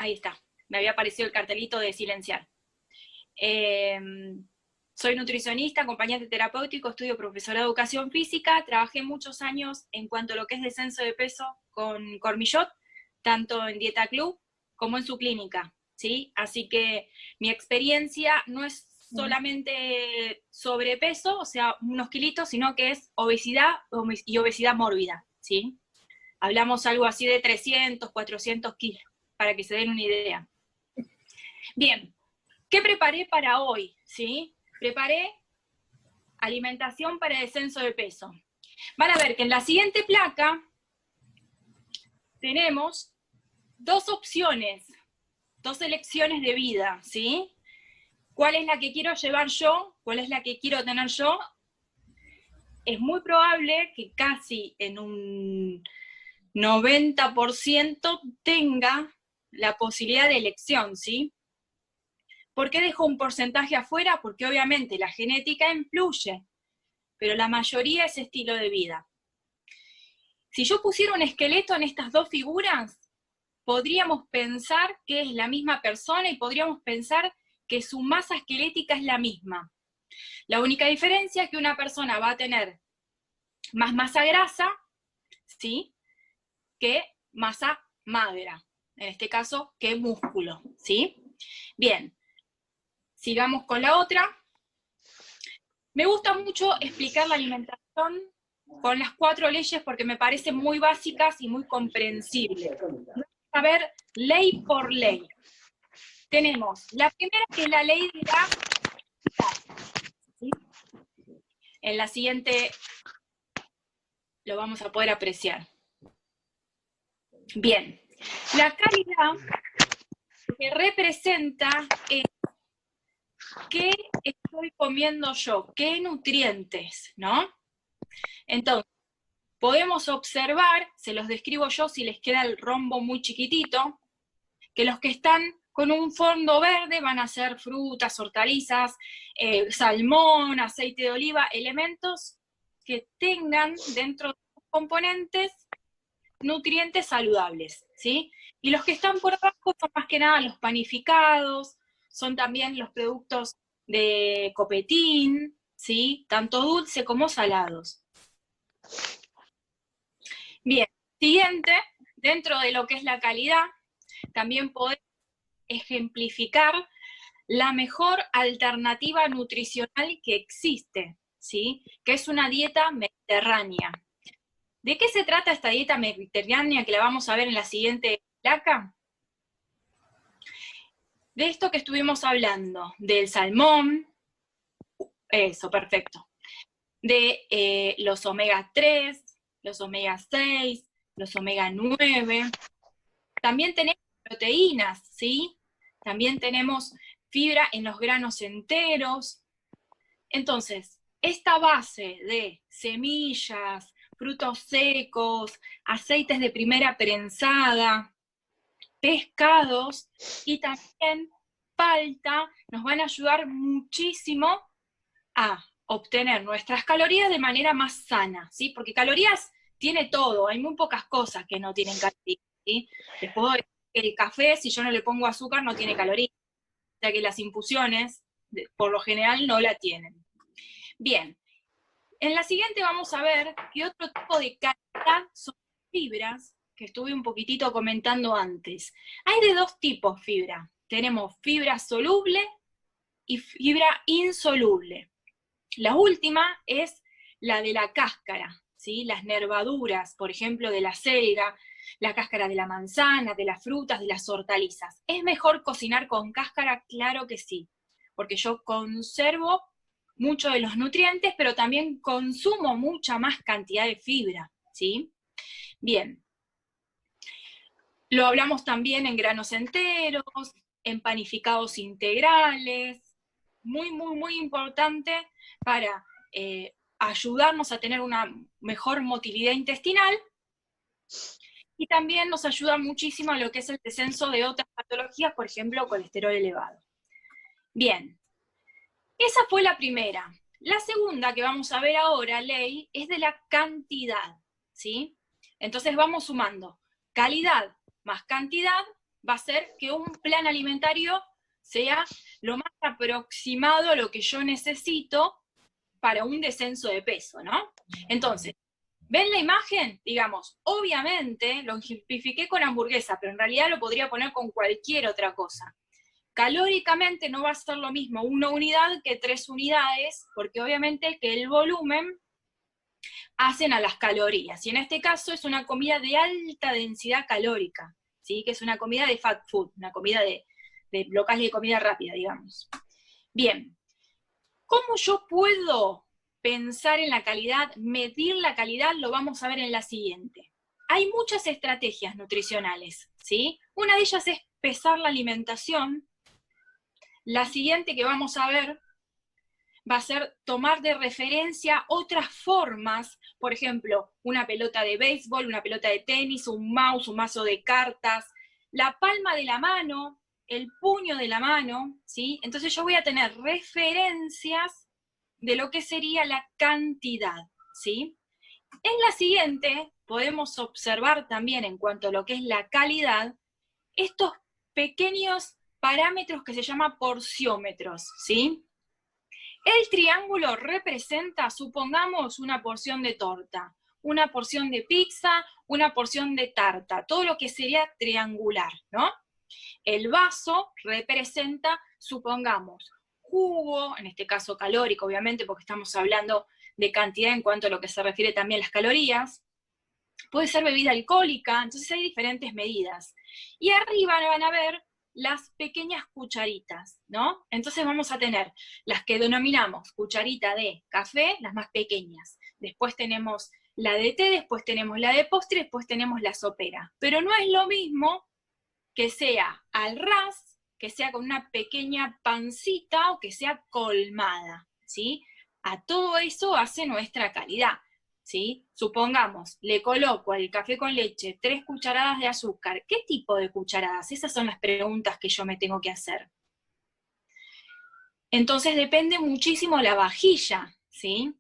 Ahí está, me había aparecido el cartelito de silenciar. Soy nutricionista, acompañante terapéutico, estudio profesora de educación física, trabajé muchos años en cuanto a lo que es descenso de peso con Cormillot, tanto en Dieta Club como en su clínica, ¿sí? Así que mi experiencia no es solamente sobrepeso, o sea, unos kilitos, sino que es obesidad y obesidad mórbida, ¿sí? Hablamos algo así de 300, 400 kilos, para que se den una idea. Bien, ¿qué preparé para hoy? ¿Sí? Preparé alimentación para descenso de peso. Van a ver que en la siguiente placa tenemos dos opciones, dos elecciones de vida, ¿sí? ¿Cuál es la que quiero llevar yo? ¿Cuál es la que quiero tener yo? Es muy probable que casi en un 90% tenga la posibilidad de elección, ¿sí? ¿Por qué dejo un porcentaje afuera? Porque obviamente la genética influye, pero la mayoría es estilo de vida. Si yo pusiera un esqueleto en estas dos figuras, podríamos pensar que es la misma persona y podríamos pensar que su masa esquelética es la misma. La única diferencia es que una persona va a tener más masa grasa, ¿sí?, que masa magra, en este caso, que músculo, ¿sí? Bien, sigamos con la otra. Me gusta mucho explicar la alimentación con las 4 leyes porque me parecen muy básicas y muy comprensibles. A ver, ley por ley. Tenemos la primera, que es la ley de la calidad, ¿sí? En la siguiente lo vamos a poder apreciar. Bien, la calidad que representa es qué estoy comiendo yo, qué nutrientes, ¿no? Entonces, podemos observar, se los describo yo si les queda el rombo muy chiquitito, que los que están con un fondo verde van a ser frutas, hortalizas, salmón, aceite de oliva, elementos que tengan dentro de sus componentes nutrientes saludables, ¿sí? Y los que están por abajo son más que nada los panificados, son también los productos de copetín, ¿sí? Tanto dulce como salados. Bien, siguiente, dentro de lo que es la calidad, también podemos ejemplificar la mejor alternativa nutricional que existe, ¿sí? Que es una dieta mediterránea. ¿De qué se trata esta dieta mediterránea que la vamos a ver en la siguiente placa? De esto que estuvimos hablando, del salmón, eso, perfecto, de los omega 3, los omega 6, los omega 9, también tenemos proteínas, ¿sí? También tenemos fibra en los granos enteros. Entonces, esta base de semillas, frutos secos, aceites de primera prensada, pescados y también palta nos van a ayudar muchísimo a obtener nuestras calorías de manera más sana, ¿sí? Porque calorías tiene todo, hay muy pocas cosas que no tienen calorías, ¿sí? Les puedo decir que el café, si yo no le pongo azúcar, no tiene calorías, o sea que las infusiones, por lo general, no la tienen. Bien, en la siguiente vamos a ver qué otro tipo de calidad son fibras, que estuve un poquitito comentando antes. Hay de dos tipos fibra. Tenemos fibra soluble y fibra insoluble. La última es la de la cáscara, ¿sí? Las nervaduras, por ejemplo, de la selga, la cáscara de la manzana, de las frutas, de las hortalizas. ¿Es mejor cocinar con cáscara? Claro que sí, porque yo conservo mucho de los nutrientes, pero también consumo mucha más cantidad de fibra, ¿sí? Bien. Lo hablamos también en granos enteros, en panificados integrales, muy, muy, muy importante para ayudarnos a tener una mejor motilidad intestinal, y también nos ayuda muchísimo a lo que es el descenso de otras patologías, por ejemplo, colesterol elevado. Bien, esa fue la primera. La segunda que vamos a ver ahora, ley, es de la cantidad, ¿sí? Entonces vamos sumando calidad más cantidad, va a hacer que un plan alimentario sea lo más aproximado a lo que yo necesito para un descenso de peso, ¿no? Entonces, ¿ven la imagen? Digamos, obviamente lo ejemplifiqué con hamburguesa, pero en realidad lo podría poner con cualquier otra cosa. Calóricamente no va a ser lo mismo una unidad que 3 unidades, porque obviamente que el volumen hacen a las calorías, y en este caso es una comida de alta densidad calórica, ¿sí? Que es una comida de fast food, una comida de locales de comida rápida, digamos. Bien, ¿cómo yo puedo pensar en la calidad, medir la calidad? Lo vamos a ver en la siguiente. Hay muchas estrategias nutricionales, ¿sí? Una de ellas es pesar la alimentación. La siguiente que vamos a ver va a ser tomar de referencia otras formas, por ejemplo, una pelota de béisbol, una pelota de tenis, un mouse, un mazo de cartas, la palma de la mano, el puño de la mano, ¿sí? Entonces yo voy a tener referencias de lo que sería la cantidad, ¿sí? En la siguiente podemos observar también en cuanto a lo que es la calidad, estos pequeños parámetros que se llaman porciómetros, ¿sí? El triángulo representa, supongamos, una porción de torta, una porción de pizza, una porción de tarta, todo lo que sería triangular, ¿no? El vaso representa, supongamos, jugo, en este caso calórico, obviamente, porque estamos hablando de cantidad en cuanto a lo que se refiere también a las calorías. Puede ser bebida alcohólica, entonces hay diferentes medidas. Y arriba van a ver las pequeñas cucharitas, ¿no? Entonces vamos a tener las que denominamos cucharita de café, las más pequeñas. Después tenemos la de té, después tenemos la de postre, después tenemos la sopera. Pero no es lo mismo que sea al ras, que sea con una pequeña pancita o que sea colmada, ¿sí? A todo eso hace nuestra calidad, ¿sí? Supongamos, le coloco al café con leche 3 cucharadas de azúcar. ¿Qué tipo de cucharadas? Esas son las preguntas que yo me tengo que hacer. Entonces depende muchísimo la vajilla, ¿sí?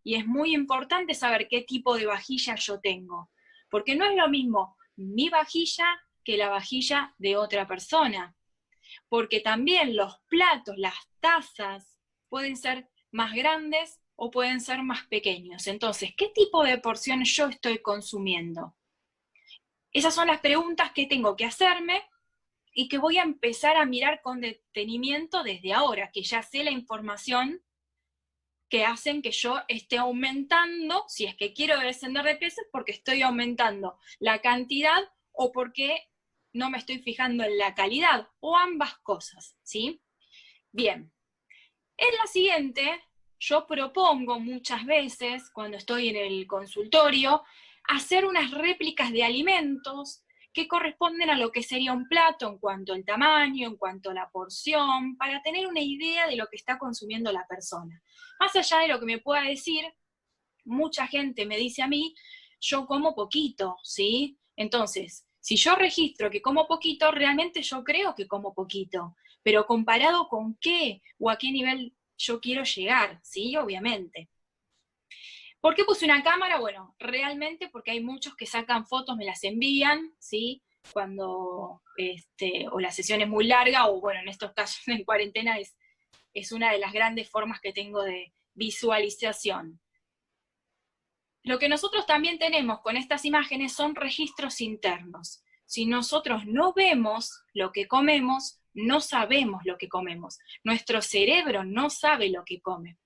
Y es muy importante saber qué tipo de vajilla yo tengo, porque no es lo mismo mi vajilla que la vajilla de otra persona, porque también los platos, las tazas, pueden ser más grandes o pueden ser más pequeños. Entonces, ¿qué tipo de porción yo estoy consumiendo? Esas son las preguntas que tengo que hacerme y que voy a empezar a mirar con detenimiento desde ahora, que ya sé la información que hacen que yo esté aumentando, si es que quiero descender de peso, porque estoy aumentando la cantidad o porque no me estoy fijando en la calidad, o ambas cosas, ¿sí? Bien, en la siguiente, yo propongo muchas veces, cuando estoy en el consultorio, hacer unas réplicas de alimentos que corresponden a lo que sería un plato en cuanto al tamaño, en cuanto a la porción, para tener una idea de lo que está consumiendo la persona. Más allá de lo que me pueda decir, mucha gente me dice a mí, yo como poquito, ¿sí? Entonces, si yo registro que como poquito, realmente yo creo que como poquito, pero comparado con qué o a qué nivel yo quiero llegar, ¿sí? Obviamente. ¿Por qué puse una cámara? Bueno, realmente porque hay muchos que sacan fotos, me las envían, ¿sí? Cuando, o la sesión es muy larga, o bueno, en estos casos en cuarentena es una de las grandes formas que tengo de visualización. Lo que nosotros también tenemos con estas imágenes son registros internos. Si nosotros no vemos lo que comemos, no sabemos lo que comemos. Nuestro cerebro no sabe lo que come.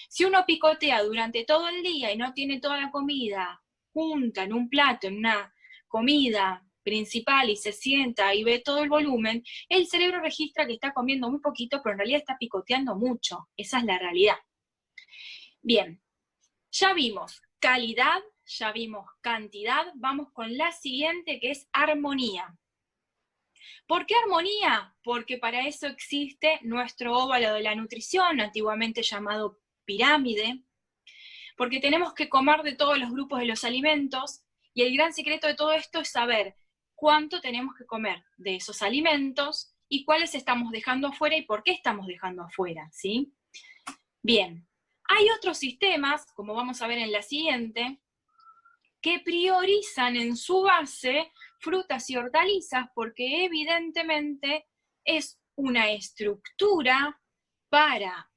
Si uno picotea durante todo el día y no tiene toda la comida junta en un plato, en una comida principal, y se sienta y ve todo el volumen, el cerebro registra que está comiendo muy poquito, pero en realidad está picoteando mucho. Esa es la realidad. Bien, ya vimos calidad, ya vimos cantidad, vamos con la siguiente, que es armonía. ¿Por qué armonía? Porque para eso existe nuestro óvalo de la nutrición, antiguamente llamado pirámide, porque tenemos que comer de todos los grupos de los alimentos, y el gran secreto de todo esto es saber cuánto tenemos que comer de esos alimentos y cuáles estamos dejando afuera y por qué estamos dejando afuera, ¿sí? Bien, hay otros sistemas, como vamos a ver en la siguiente, que priorizan en su base frutas y hortalizas porque evidentemente es una estructura para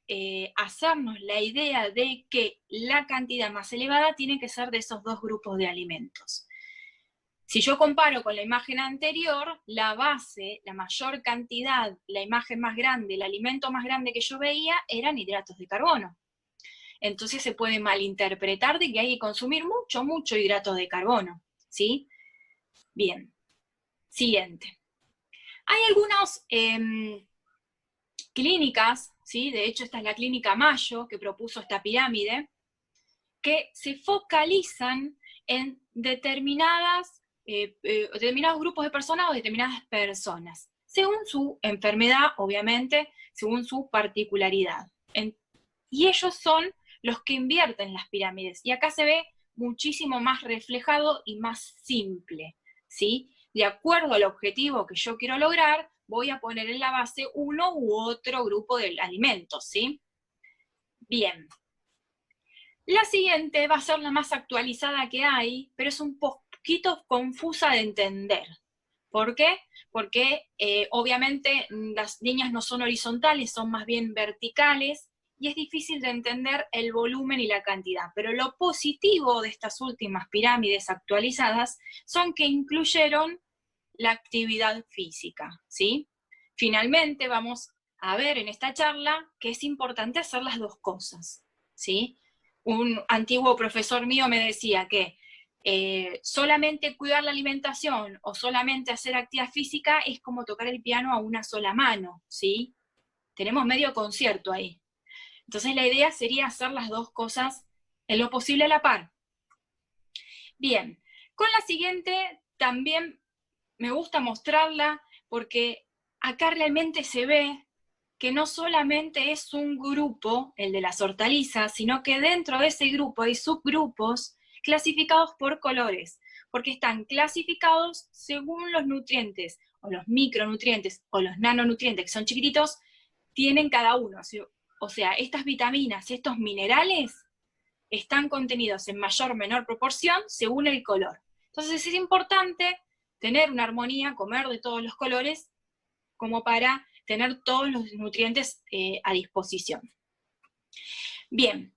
hacernos la idea de que la cantidad más elevada tiene que ser de esos dos grupos de alimentos. Si yo comparo con la imagen anterior, la base, la mayor cantidad, la imagen más grande, el alimento más grande que yo veía eran hidratos de carbono. Entonces se puede malinterpretar de que hay que consumir mucho hidrato de carbono, ¿sí? Bien, siguiente. Hay algunas clínicas, ¿sí? De hecho esta es la clínica Mayo, que propuso esta pirámide, que se focalizan en determinados grupos de personas o determinadas personas, según su enfermedad, obviamente, según su particularidad. Y ellos son los que invierten las pirámides. Y acá se ve muchísimo más reflejado y más simple, ¿sí? De acuerdo al objetivo que yo quiero lograr, voy a poner en la base uno u otro grupo de alimentos, ¿sí? Bien. La siguiente va a ser la más actualizada que hay, pero es un poquito confusa de entender. ¿Por qué? Porque obviamente las líneas no son horizontales, son más bien verticales, y es difícil de entender el volumen y la cantidad. Pero lo positivo de estas últimas pirámides actualizadas son que incluyeron la actividad física, ¿sí? Finalmente vamos a ver en esta charla que es importante hacer las dos cosas, ¿sí? Un antiguo profesor mío me decía que solamente cuidar la alimentación o solamente hacer actividad física es como tocar el piano a una sola mano, ¿sí? Tenemos medio concierto ahí. Entonces la idea sería hacer las dos cosas en lo posible a la par. Bien, con la siguiente también me gusta mostrarla porque acá realmente se ve que no solamente es un grupo, el de las hortalizas, sino que dentro de ese grupo hay subgrupos clasificados por colores, porque están clasificados según los nutrientes, o los micronutrientes, o los nanonutrientes, que son chiquititos, tienen cada uno. O sea, estas vitaminas, estos minerales, están contenidos en mayor o menor proporción según el color. Entonces es importante tener una armonía, comer de todos los colores, como para tener todos los nutrientes a disposición. Bien,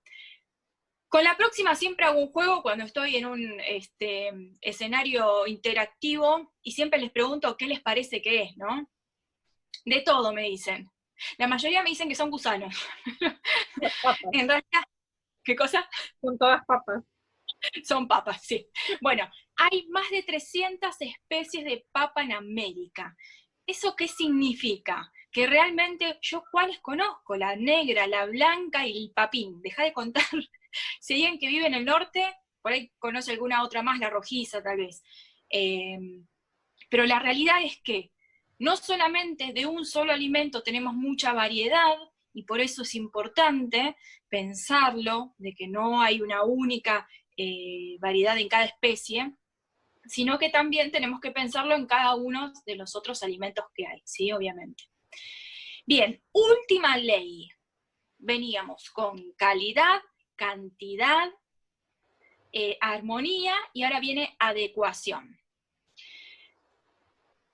con la próxima siempre hago un juego cuando estoy en un escenario interactivo y siempre les pregunto qué les parece que es, ¿no? De todo me dicen. La mayoría me dicen que son gusanos. En realidad, ¿qué cosa? Son todas papas. Son papas, sí. Bueno, hay más de 300 especies de papa en América. ¿Eso qué significa? Que realmente yo cuáles conozco, la negra, la blanca y el papín. Deja de contar. Si alguien que vive en el norte, por ahí conoce alguna otra más, la rojiza tal vez. Pero la realidad es que no solamente de un solo alimento tenemos mucha variedad, y por eso es importante pensarlo, de que no hay una única variedad en cada especie, sino que también tenemos que pensarlo en cada uno de los otros alimentos que hay, ¿sí? Obviamente. Bien, última ley. Veníamos con calidad, cantidad, armonía, y ahora viene adecuación.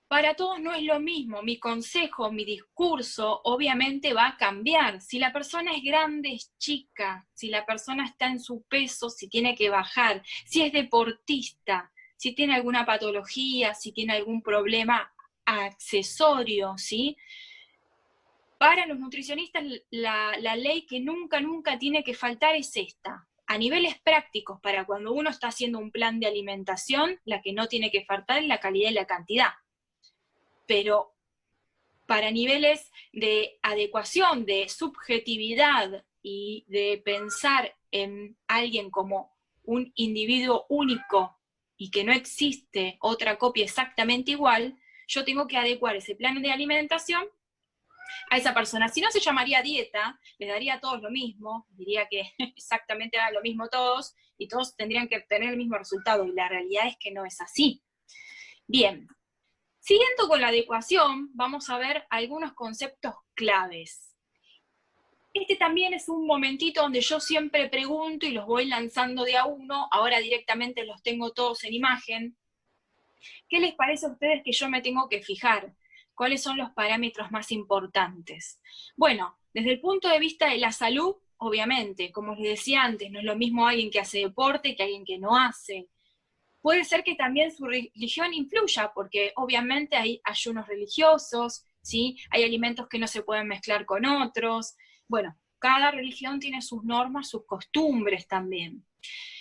Para todos no es lo mismo, mi consejo, mi discurso, obviamente va a cambiar. Si la persona es grande, es chica, si la persona está en su peso, si tiene que bajar, si es deportista, si tiene alguna patología, si tiene algún problema accesorio, ¿sí? Para los nutricionistas, la ley que nunca tiene que faltar es esta. A niveles prácticos, para cuando uno está haciendo un plan de alimentación, la que no tiene que faltar es la calidad y la cantidad. Pero para niveles de adecuación, de subjetividad y de pensar en alguien como un individuo único y que no existe otra copia exactamente igual, yo tengo que adecuar ese plan de alimentación a esa persona. Si no, se llamaría dieta, les daría a todos lo mismo, diría que exactamente hagan lo mismo todos y todos tendrían que tener el mismo resultado, y la realidad es que no es así. Bien, siguiendo con la adecuación, vamos a ver algunos conceptos claves. Este también es un momentito donde yo siempre pregunto y los voy lanzando de a uno, ahora directamente los tengo todos en imagen. ¿Qué les parece a ustedes que yo me tengo que fijar? ¿Cuáles son los parámetros más importantes? Bueno, desde el punto de vista de la salud, obviamente, como les decía antes, no es lo mismo alguien que hace deporte que alguien que no hace. Puede ser que también su religión influya, porque obviamente hay ayunos religiosos, ¿sí? Hay alimentos que no se pueden mezclar con otros. Bueno, cada religión tiene sus normas, sus costumbres también.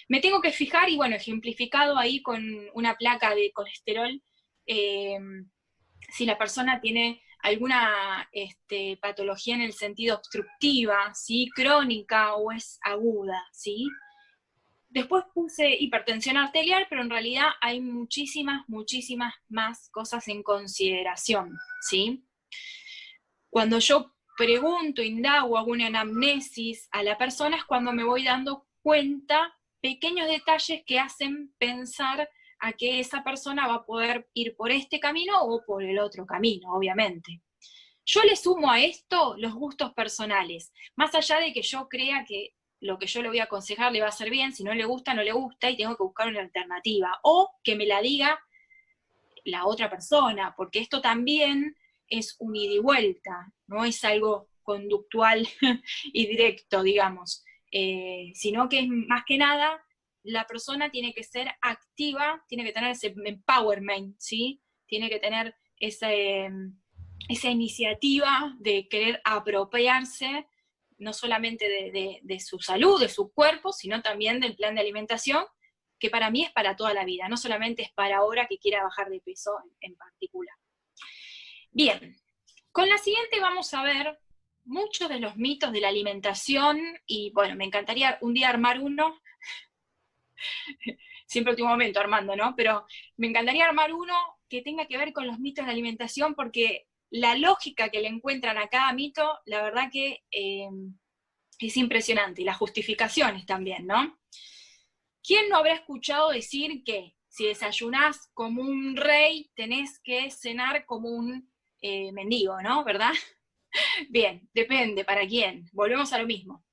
Me tengo que fijar, y bueno, ejemplificado ahí con una placa de colesterol, si la persona tiene alguna patología en el sentido obstructiva, ¿sí? Crónica o es aguda, ¿sí? Después puse hipertensión arterial, pero en realidad hay muchísimas más cosas en consideración, ¿sí? Cuando yo pregunto, indago, hago una anamnesis a la persona, es cuando me voy dando cuenta pequeños detalles que hacen pensar a que esa persona va a poder ir por este camino o por el otro camino, obviamente. Yo le sumo a esto los gustos personales, más allá de que yo crea que lo que yo le voy a aconsejar le va a hacer bien, si no le gusta, no le gusta, y tengo que buscar una alternativa, o que me la diga la otra persona, porque esto también es un ida y vuelta, no es algo conductual y directo, digamos, sino que es más que nada, la persona tiene que ser activa, tiene que tener ese empowerment, ¿sí? Tiene que tener esa iniciativa de querer apropiarse no solamente de su salud, de su cuerpo, sino también del plan de alimentación, que para mí es para toda la vida, no solamente es para ahora que quiera bajar de peso en particular. Bien, con la siguiente vamos a ver muchos de los mitos de la alimentación, y bueno, me encantaría un día armar uno, siempre último momento armando, ¿no? Pero me encantaría armar uno que tenga que ver con los mitos de la alimentación, porque la lógica que le encuentran a cada mito, la verdad que es impresionante, y las justificaciones también, ¿no? ¿Quién no habrá escuchado decir que si desayunás como un rey, tenés que cenar como un mendigo, ¿no? ¿Verdad? Bien, depende para quién. Volvemos a lo mismo.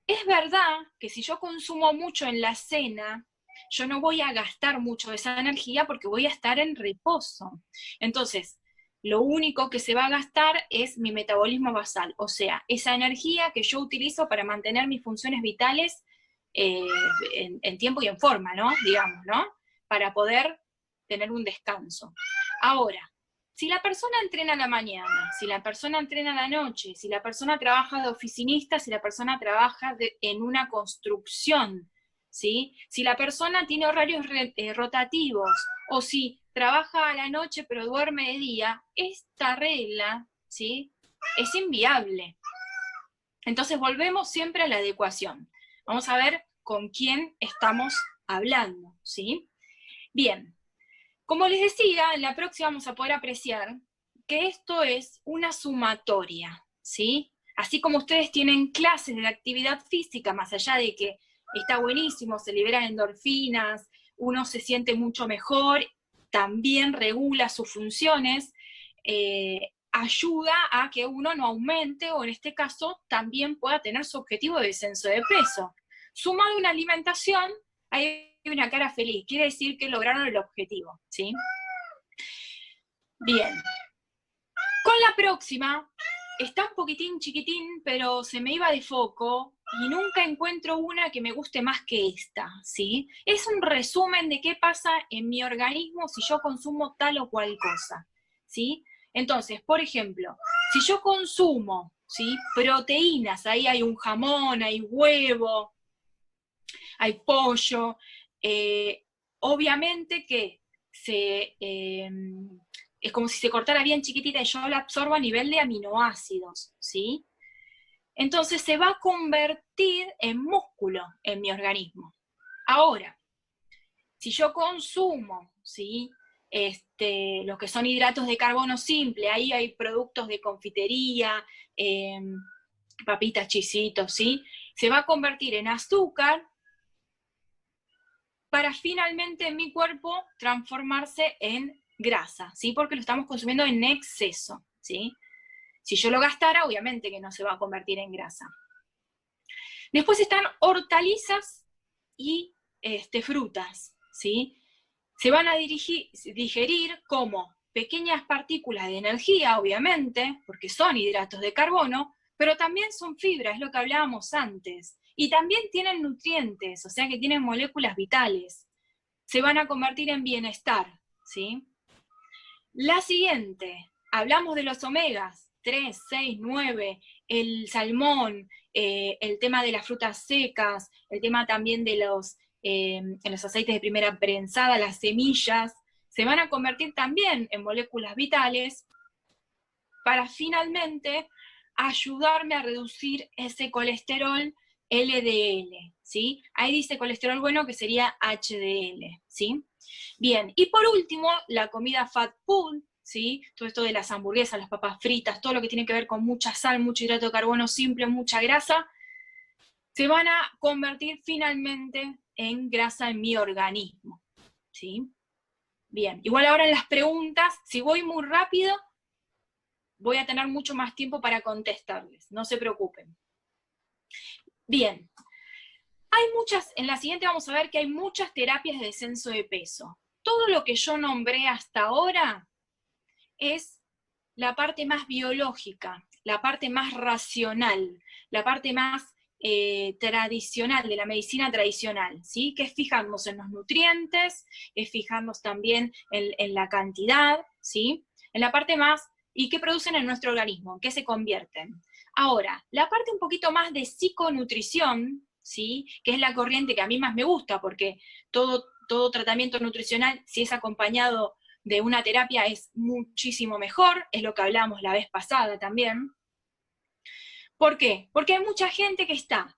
Es verdad que si yo consumo mucho en la cena, yo no voy a gastar mucho de esa energía porque voy a estar en reposo. Entonces, lo único que se va a gastar es mi metabolismo basal, o sea, esa energía que yo utilizo para mantener mis funciones vitales en tiempo y en forma, ¿no? Digamos, ¿no? Para poder tener un descanso. Ahora, si la persona entrena a la mañana, si la persona entrena a la noche, si la persona trabaja de oficinista, si la persona trabaja en una construcción, ¿sí? Si la persona tiene horarios rotativos, o si trabaja a la noche pero duerme de día, esta regla, ¿sí? Es inviable. Entonces volvemos siempre a la adecuación. Vamos a ver con quién estamos hablando, ¿sí? Bien, como les decía, en la próxima vamos a poder apreciar que esto es una sumatoria, ¿sí? Así como ustedes tienen clases de la actividad física, más allá de que está buenísimo, se liberan endorfinas, uno se siente mucho mejor, también regula sus funciones, ayuda a que uno no aumente, o en este caso también pueda tener su objetivo de descenso de peso. Sumado a una alimentación, hay una cara feliz, quiere decir que lograron el objetivo, ¿sí? Bien. Con la próxima, está un poquitín chiquitín, pero se me iba de foco, y nunca encuentro una que me guste más que esta, ¿sí? Es un resumen de qué pasa en mi organismo si yo consumo tal o cual cosa, ¿sí? Entonces, por ejemplo, si yo consumo, ¿sí? Proteínas, ahí hay un jamón, hay huevo, hay pollo, obviamente que es como si se cortara bien chiquitita y yo la absorbo a nivel de aminoácidos, ¿sí? Entonces se va a convertir en músculo en mi organismo. Ahora, si yo consumo, ¿sí? Lo que son hidratos de carbono simple, ahí hay productos de confitería, papitas, chisitos, ¿sí? Se va a convertir en azúcar para finalmente en mi cuerpo transformarse en grasa, ¿sí? Porque lo estamos consumiendo en exceso, ¿sí? Si yo lo gastara, obviamente que no se va a convertir en grasa. Después están hortalizas y frutas, ¿sí? Se van a digerir como pequeñas partículas de energía, obviamente, porque son hidratos de carbono, pero también son fibras, es lo que hablábamos antes. Y también tienen nutrientes, o sea que tienen moléculas vitales. Se van a convertir en bienestar, ¿sí? La siguiente, hablamos de los omegas, 3, 6, 9, el salmón, el tema de las frutas secas, el tema también de los aceites de primera prensada, las semillas, se van a convertir también en moléculas vitales para finalmente ayudarme a reducir ese colesterol LDL, ¿sí? Ahí dice colesterol bueno que sería HDL, ¿sí? Bien, y por último, la comida fat food, ¿sí? Todo esto de las hamburguesas, las papas fritas, todo lo que tiene que ver con mucha sal, mucho hidrato de carbono simple, mucha grasa, se van a convertir finalmente en grasa en mi organismo, ¿sí? Bien, igual ahora en las preguntas, si voy muy rápido, voy a tener mucho más tiempo para contestarles, no se preocupen. Bien, en la siguiente vamos a ver que hay muchas terapias de descenso de peso. Todo lo que yo nombré hasta ahora es la parte más biológica, la parte más racional, la parte más tradicional, de la medicina tradicional, ¿sí? Que es fijarnos en los nutrientes, es fijarnos también en la cantidad, ¿sí? En la parte más, ¿y qué producen en nuestro organismo? ¿En qué se convierten? Ahora, la parte un poquito más de psiconutrición, ¿sí? Que es la corriente que a mí más me gusta, porque todo tratamiento nutricional, si es acompañado de una terapia, es muchísimo mejor, es lo que hablamos la vez pasada también. ¿Por qué? Porque hay mucha gente que está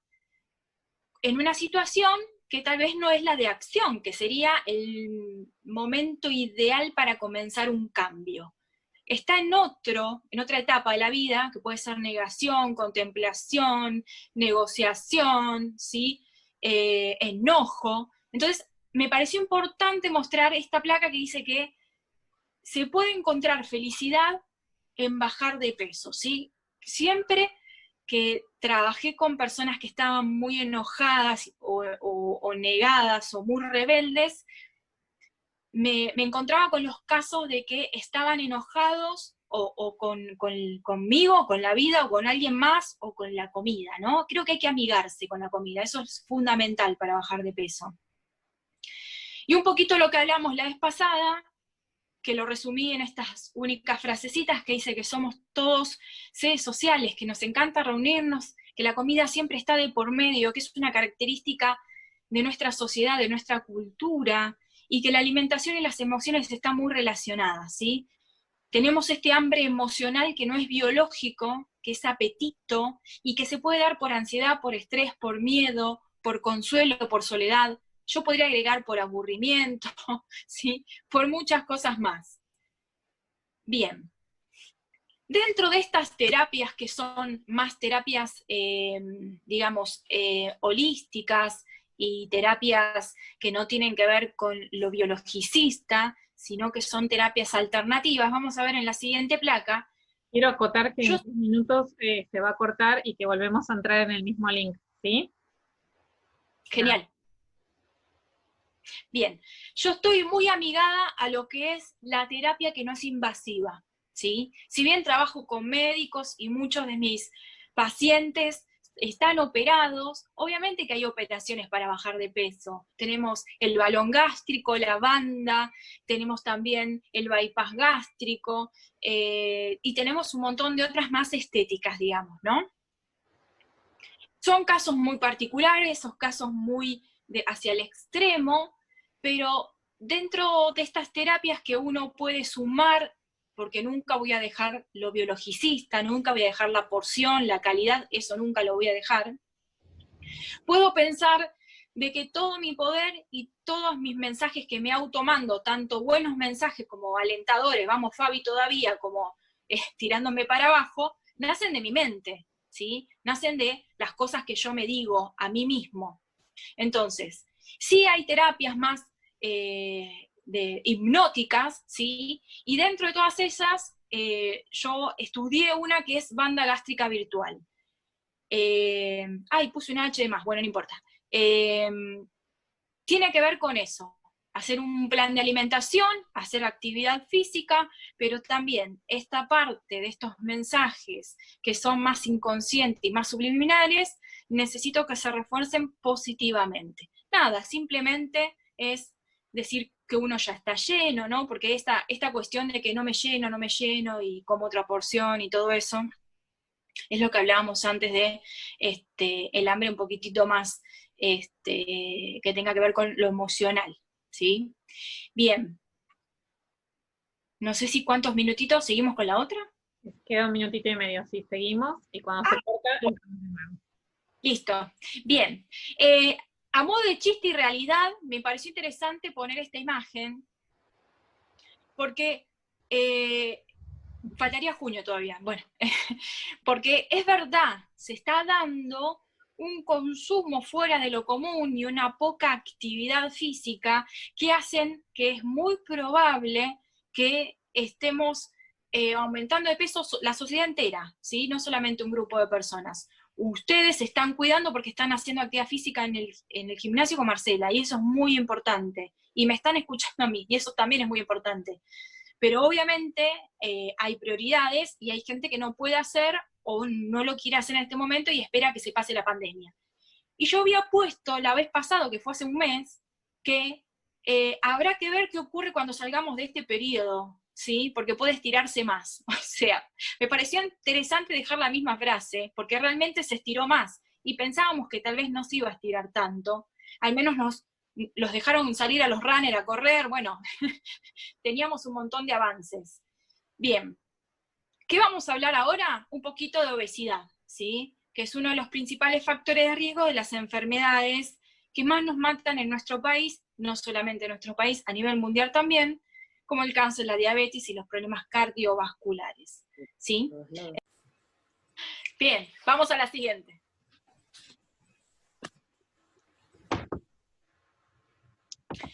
en una situación que tal vez no es la de acción, que sería el momento ideal para comenzar un cambio. Está en otra etapa de la vida, que puede ser negación, contemplación, negociación, ¿sí? Enojo. Entonces, me pareció importante mostrar esta placa que dice que se puede encontrar felicidad en bajar de peso, ¿sí? Siempre que trabajé con personas que estaban muy enojadas o negadas o muy rebeldes, me encontraba con los casos de que estaban enojados conmigo, con la vida, o con alguien más, o con la comida, ¿no? Creo que hay que amigarse con la comida, eso es fundamental para bajar de peso. Y un poquito lo que hablamos la vez pasada, que lo resumí en estas únicas frasecitas que dice que somos todos seres sociales, que nos encanta reunirnos, que la comida siempre está de por medio, que es una característica de nuestra sociedad, de nuestra cultura, y que la alimentación y las emociones están muy relacionadas, ¿sí? Tenemos este hambre emocional que no es biológico, que es apetito, y que se puede dar por ansiedad, por estrés, por miedo, por consuelo, por soledad. Yo podría agregar por aburrimiento, ¿sí? Por muchas cosas más. Bien. Dentro de estas terapias que son más terapias, digamos, holísticas y terapias que no tienen que ver con lo biologicista, sino que son terapias alternativas, vamos a ver en la siguiente placa. Quiero acotar que en 10 minutos se va a cortar y que volvemos a entrar en el mismo link, ¿sí? Genial. Bien, yo estoy muy amigada a lo que es la terapia que no es invasiva, ¿sí? Si bien trabajo con médicos y muchos de mis pacientes están operados, obviamente que hay operaciones para bajar de peso. Tenemos el balón gástrico, la banda, tenemos también el bypass gástrico, y tenemos un montón de otras más estéticas, digamos, ¿no? Son casos muy particulares, esos casos muy hacia el extremo, pero dentro de estas terapias que uno puede sumar, porque nunca voy a dejar lo biologicista, nunca voy a dejar la porción, la calidad, eso nunca lo voy a dejar, puedo pensar de que todo mi poder y todos mis mensajes que me automando, tanto buenos mensajes como alentadores, vamos Fabi todavía, como tirándome para abajo, nacen de mi mente, ¿sí? Nacen de las cosas que yo me digo a mí mismo. Entonces, sí hay terapias más hipnóticas, ¿sí? Y dentro de todas esas, yo estudié una que es banda gástrica virtual. Puse una H de más, bueno, no importa. Tiene que ver con eso. hacer un plan de alimentación, hacer actividad física, pero también esta parte de estos mensajes que son más inconscientes y más subliminales, necesito que se refuercen positivamente. Nada, simplemente es decir que uno ya está lleno, ¿no? Porque esta cuestión de que no me lleno y como otra porción y todo eso, es lo que hablábamos antes de el hambre un poquitito más que tenga que ver con lo emocional, ¿sí? Bien. No sé si cuántos minutitos, ¿seguimos con la otra? Queda 1 minutito y medio, sí, seguimos, y cuando se corta, bueno. Listo. Bien. A modo de chiste y realidad, me pareció interesante poner esta imagen, porque faltaría junio todavía, bueno, porque es verdad, se está dando un consumo fuera de lo común y una poca actividad física que hacen que es muy probable que estemos aumentando de peso la sociedad entera, ¿sí? No solamente un grupo de personas. Ustedes se están cuidando porque están haciendo actividad física en el gimnasio con Marcela, y eso es muy importante. Y me están escuchando a mí, y eso también es muy importante. Pero obviamente hay prioridades y hay gente que no puede hacer o no lo quiere hacer en este momento y espera que se pase la pandemia. Y yo había puesto la vez pasada, que fue hace un mes, que habrá que ver qué ocurre cuando salgamos de este periodo, ¿sí? Porque puede estirarse más. O sea, me pareció interesante dejar la misma frase, porque realmente se estiró más. Y pensábamos que tal vez no se iba a estirar tanto. Al menos los dejaron salir a los runners a correr, bueno, teníamos un montón de avances. Bien, ¿qué vamos a hablar ahora? Un poquito de obesidad, ¿sí? Que es uno de los principales factores de riesgo de las enfermedades que más nos matan en nuestro país, no solamente en nuestro país, a nivel mundial también, como el cáncer, la diabetes y los problemas cardiovasculares, ¿sí? Bien, vamos a la siguiente.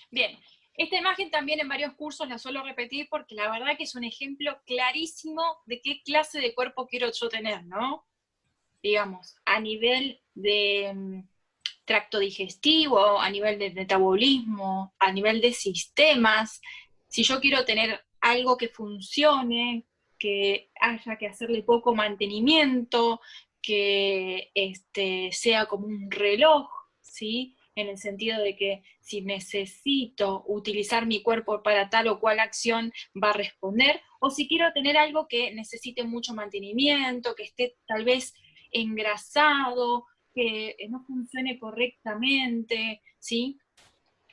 Bien, esta imagen también en varios cursos la suelo repetir porque la verdad que es un ejemplo clarísimo de qué clase de cuerpo quiero yo tener, ¿no? Digamos, a nivel de tracto digestivo, a nivel de metabolismo, a nivel de sistemas. Si yo quiero tener algo que funcione, que haya que hacerle poco mantenimiento, que sea como un reloj, ¿sí? En el sentido de que si necesito utilizar mi cuerpo para tal o cual acción, va a responder, o si quiero tener algo que necesite mucho mantenimiento, que esté tal vez engrasado, que no funcione correctamente, ¿sí?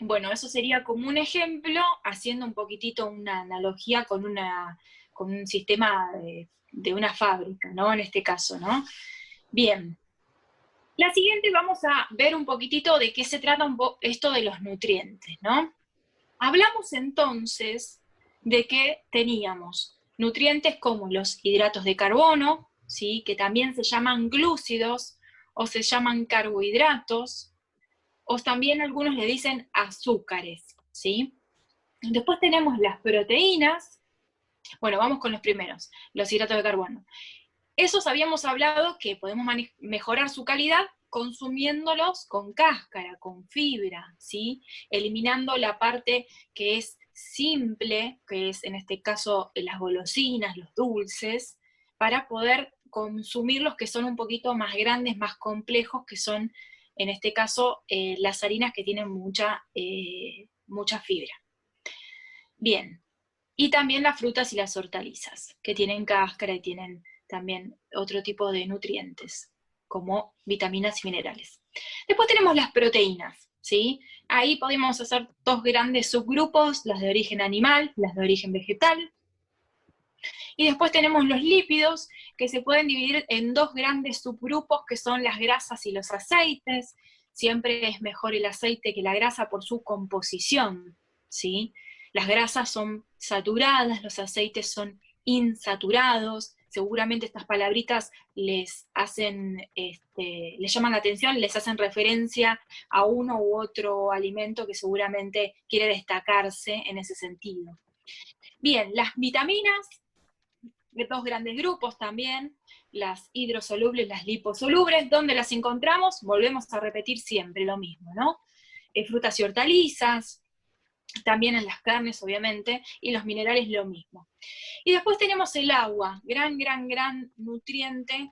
Bueno, eso sería como un ejemplo, haciendo un poquitito una analogía con un sistema de una fábrica, ¿no? En este caso, ¿no? Bien. La siguiente vamos a ver un poquitito de qué se trata esto de los nutrientes, ¿no? Hablamos entonces de que teníamos nutrientes como los hidratos de carbono, ¿sí? Que también se llaman glúcidos o se llaman carbohidratos, o también algunos le dicen azúcares, ¿sí? Después tenemos las proteínas. Bueno, vamos con los primeros, los hidratos de carbono. Esos habíamos hablado que podemos mejorar su calidad consumiéndolos con cáscara, con fibra, ¿sí? Eliminando la parte que es simple, que es en este caso las golosinas, los dulces, para poder consumir los que son un poquito más grandes, más complejos, que son en este caso las harinas que tienen mucha fibra. Bien, y también las frutas y las hortalizas, que tienen cáscara y tienen también otro tipo de nutrientes, como vitaminas y minerales. Después tenemos las proteínas, ¿sí? Ahí podemos hacer dos grandes subgrupos, las de origen animal, las de origen vegetal. Y después tenemos los lípidos, que se pueden dividir en dos grandes subgrupos, que son las grasas y los aceites. Siempre es mejor el aceite que la grasa por su composición, ¿sí? Las grasas son saturadas, los aceites son insaturados. Seguramente estas palabritas les llaman la atención, les hacen referencia a uno u otro alimento que seguramente quiere destacarse en ese sentido. Bien, las vitaminas, de dos grandes grupos también, las hidrosolubles, las liposolubles. ¿Dónde las encontramos? Volvemos a repetir siempre lo mismo, ¿no? Frutas y hortalizas, también en las carnes, obviamente, y los minerales lo mismo. Y después tenemos el agua, gran nutriente,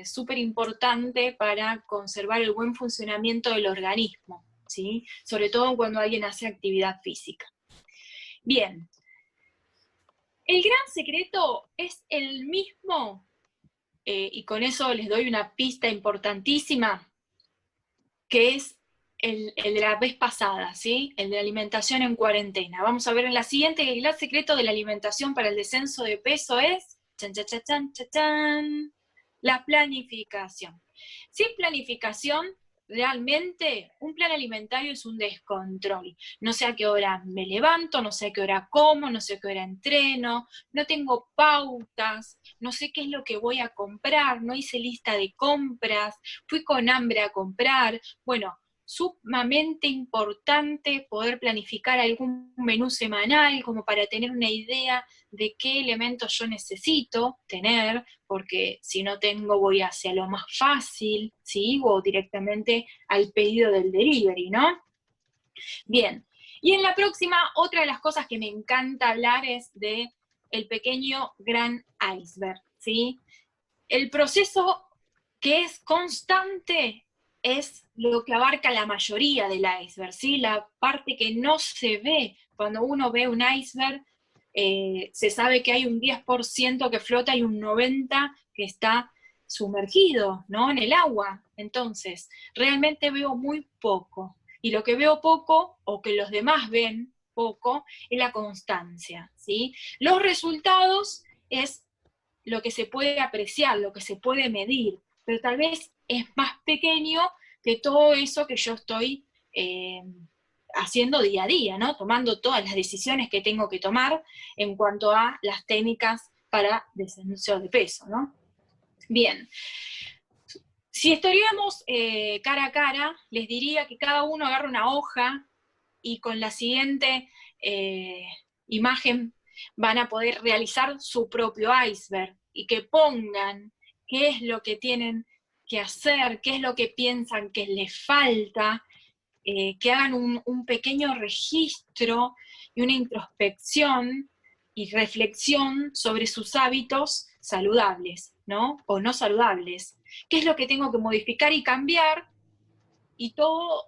súper importante para conservar el buen funcionamiento del organismo, ¿sí? Sobre todo cuando alguien hace actividad física. Bien, el gran secreto es el mismo, y con eso les doy una pista importantísima, que es el de la vez pasada, ¿sí? El de la alimentación en cuarentena. Vamos a ver en la siguiente que el gran secreto de la alimentación para el descenso de peso es, chan, chan, chan, chan, chan, chan, la planificación. Sin planificación, realmente un plan alimentario es un descontrol. No sé a qué hora me levanto, no sé a qué hora como, no sé a qué hora entreno, no tengo pautas, no sé qué es lo que voy a comprar, no hice lista de compras, fui con hambre a comprar. Bueno, sumamente importante poder planificar algún menú semanal como para tener una idea de qué elementos yo necesito tener, porque si no tengo voy hacia lo más fácil, ¿sí? O directamente al pedido del delivery, ¿no? Bien, y en la próxima, otra de las cosas que me encanta hablar es de el pequeño gran iceberg, ¿sí? El proceso que es constante es lo que abarca la mayoría del iceberg, ¿sí? La parte que no se ve. Cuando uno ve un iceberg, se sabe que hay un 10% que flota y un 90% que está sumergido, ¿no? En el agua. Entonces, realmente veo muy poco. Y lo que veo poco, o que los demás ven poco, es la constancia, ¿sí? Los resultados es lo que se puede apreciar, lo que se puede medir, pero tal vez es más pequeño que todo eso que yo estoy haciendo día a día, ¿no? Tomando todas las decisiones que tengo que tomar en cuanto a las técnicas para descenso de peso, ¿no? Bien. Si estuviéramos cara a cara, les diría que cada uno agarre una hoja y con la siguiente imagen van a poder realizar su propio iceberg y que pongan qué es lo que tienen que hacer, qué es lo que piensan que les falta, que hagan un pequeño registro y una introspección y reflexión sobre sus hábitos saludables, ¿no? O no saludables. ¿Qué es lo que tengo que modificar y cambiar? Y todo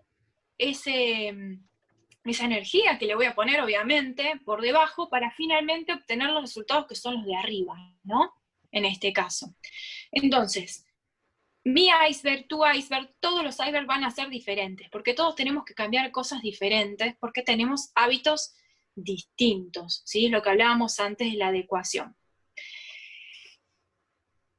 esa energía que le voy a poner, obviamente, por debajo para finalmente obtener los resultados que son los de arriba, ¿no? En este caso. Entonces, mi iceberg, tu iceberg, todos los icebergs van a ser diferentes, porque todos tenemos que cambiar cosas diferentes, porque tenemos hábitos distintos, ¿sí? Lo que hablábamos antes de la adecuación.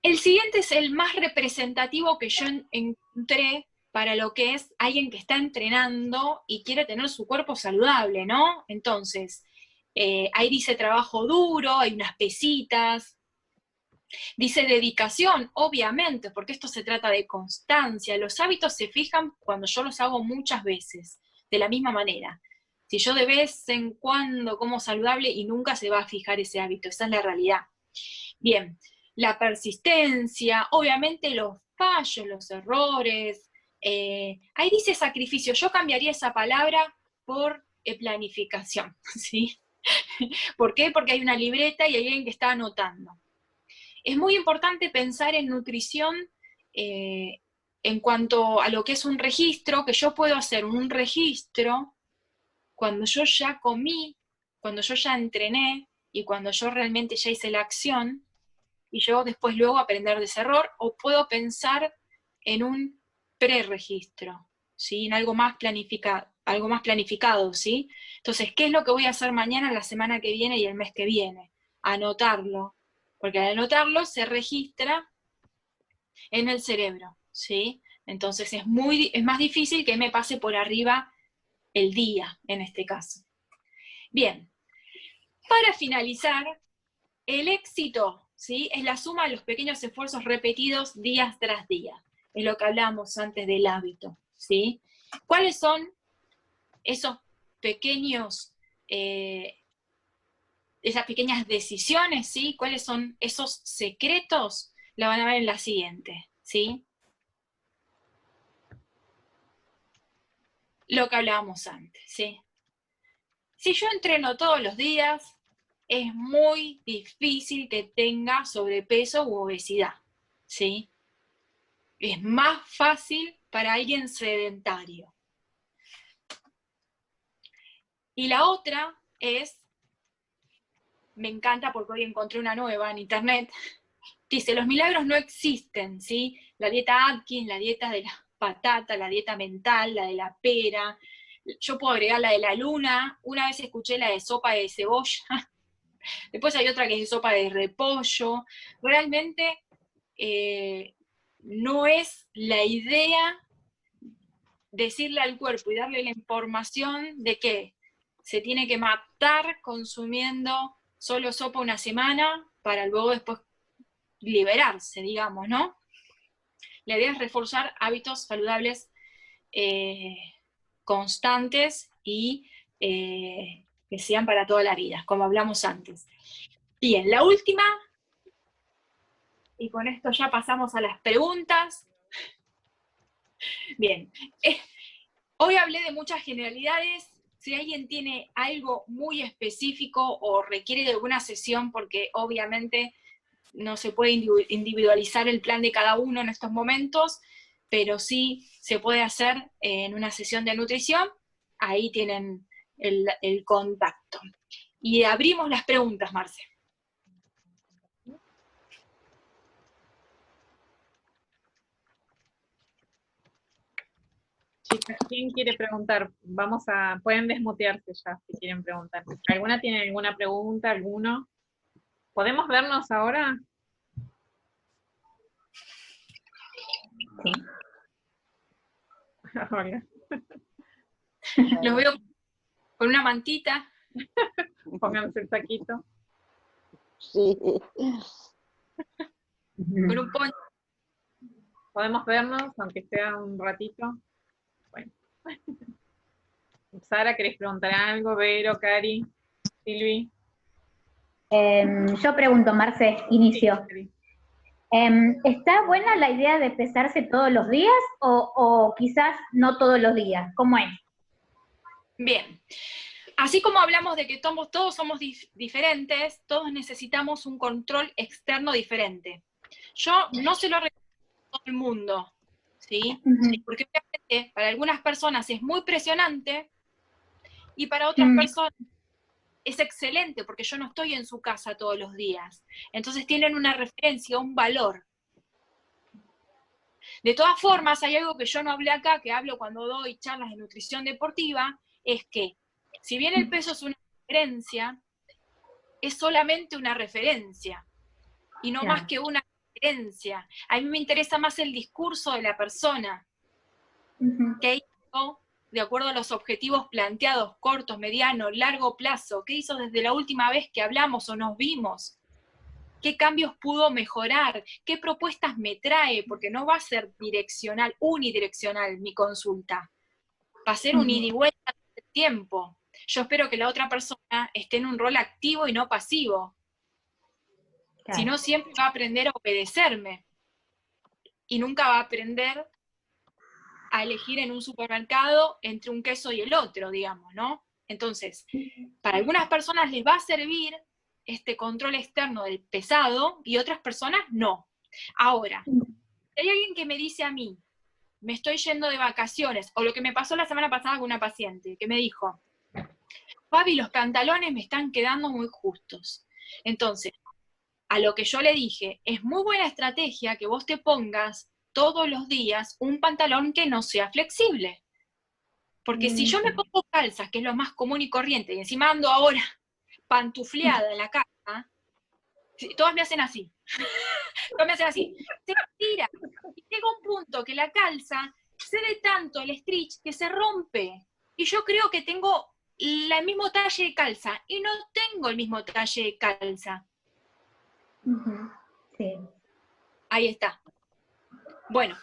El siguiente es el más representativo que yo encontré para lo que es alguien que está entrenando y quiere tener su cuerpo saludable, ¿no? Entonces, ahí dice trabajo duro, hay unas pesitas, dice dedicación, obviamente, porque esto se trata de constancia. Los hábitos se fijan cuando yo los hago muchas veces, de la misma manera. Si yo de vez en cuando como saludable y nunca se va a fijar ese hábito, esa es la realidad. Bien, la persistencia, obviamente los fallos, los errores. Ahí dice sacrificio, yo cambiaría esa palabra por planificación, ¿sí? ¿Por qué? Porque hay una libreta y hay alguien que está anotando. Es muy importante pensar en nutrición en cuanto a lo que es un registro, que yo puedo hacer un registro cuando yo ya comí, cuando yo ya entrené y cuando yo realmente ya hice la acción, y yo después luego aprender de ese error, o puedo pensar en un preregistro, ¿sí? En algo más planificado, ¿sí? Entonces, ¿qué es lo que voy a hacer mañana, la semana que viene y el mes que viene? Anotarlo, porque al anotarlo se registra en el cerebro, ¿sí? Entonces es más difícil que me pase por arriba el día, en este caso. Bien, para finalizar, el éxito, ¿sí? Es la suma de los pequeños esfuerzos repetidos día tras día. Es lo que hablamos antes del hábito, ¿sí? ¿Cuáles son esos pequeños, esas pequeñas decisiones, ¿sí? ¿Cuáles son esos secretos? Lo van a ver en la siguiente, ¿sí? Lo que hablábamos antes, ¿sí? Si yo entreno todos los días, es muy difícil que tenga sobrepeso u obesidad, ¿sí? Es más fácil para alguien sedentario. Y la otra es, me encanta porque hoy encontré una nueva en internet, dice, los milagros no existen, ¿sí? La dieta Atkins, la dieta de la patata, la dieta mental, la de la pera, yo puedo agregar la de la luna, una vez escuché la de sopa de cebolla, después hay otra que es de sopa de repollo, realmente no es la idea decirle al cuerpo y darle la información de que se tiene que matar consumiendo solo sopa una semana para luego después liberarse, digamos, ¿no? La idea es reforzar hábitos saludables constantes y que sean para toda la vida, como hablamos antes. Bien, la última, y con esto ya pasamos a las preguntas. Bien, hoy hablé de muchas generalidades. Si alguien tiene algo muy específico o requiere de alguna sesión, porque obviamente no se puede individualizar el plan de cada uno en estos momentos, pero sí se puede hacer en una sesión de nutrición, ahí tienen el contacto. Y abrimos las preguntas, Marce. Chicas, ¿quién quiere preguntar? Pueden desmutearse ya si quieren preguntar. ¿Alguna tiene alguna pregunta? ¿Alguno? ¿Podemos vernos ahora? Sí. Hola. Los veo con una mantita. Pónganse el saquito. Sí. Con un poncho. ¿Podemos vernos, aunque sea un ratito? Bueno. Sara, ¿querés preguntar algo? Vero, Cari, Silvi. Yo pregunto, Marce, inicio. Sí, ¿Está buena la idea de pesarse todos los días o quizás no todos los días? ¿Cómo es? Bien. Así como hablamos de que todos somos diferentes, todos necesitamos un control externo diferente. Yo no se lo recomiendo a todo el mundo, ¿sí? Porque obviamente para algunas personas es muy presionante y para otras personas es excelente porque yo no estoy en su casa todos los días. Entonces tienen una referencia, un valor. De todas formas, hay algo que yo no hablé acá, que hablo cuando doy charlas de nutrición deportiva, es que si bien el peso es una referencia, es solamente una referencia y no más que una referencia. A mí me interesa más el discurso de la persona, qué hizo de acuerdo a los objetivos planteados, cortos, mediano, largo plazo, qué hizo desde la última vez que hablamos o nos vimos, qué cambios pudo mejorar, qué propuestas me trae, porque no va a ser unidireccional mi consulta, va a ser un ida y vuelta del tiempo. Yo espero que la otra persona esté en un rol activo y no pasivo. Claro. Si no, siempre va a aprender a obedecerme y nunca va a aprender a elegir en un supermercado entre un queso y el otro, digamos, ¿no? Entonces, para algunas personas les va a servir este control externo del pesado y otras personas no. Ahora, si hay alguien que me dice a mí, me estoy yendo de vacaciones, o lo que me pasó la semana pasada con una paciente, que me dijo, Fabi, los pantalones me están quedando muy justos. Entonces, a lo que yo le dije, es muy buena estrategia que vos te pongas todos los días un pantalón que no sea flexible. Porque si yo me pongo calzas, que es lo más común y corriente, y encima ando ahora pantufleada en la casa, todas me hacen así. Todas me hacen así. Se tira. Y llega un punto que la calza cede tanto el stitch que se rompe. Y yo creo que tengo el mismo talle de calza. Y no tengo el mismo talle de calza. Sí. Ahí está. Bueno,